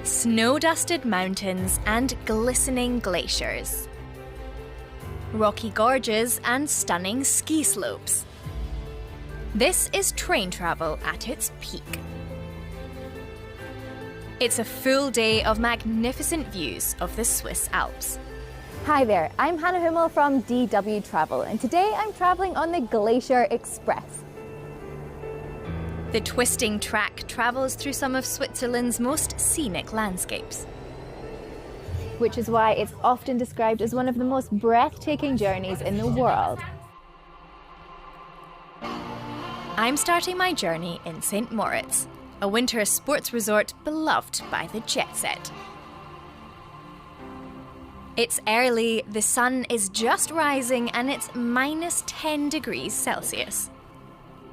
Snow-dusted mountains and glistening glaciers. Rocky gorges and stunning ski slopes. This is train travel at its peak. It's a full day of magnificent views of the Swiss Alps. Hi there, I'm Hannah Hummel from DW Travel, and today I'm traveling on the Glacier Express. The twisting track travels through some of Switzerland's most scenic landscapes. Which is why it's often described as one of the most breathtaking journeys in the world. I'm starting my journey in St. Moritz, a winter sports resort beloved by the jet set. It's early, the sun is just rising, and it's minus 10 degrees Celsius.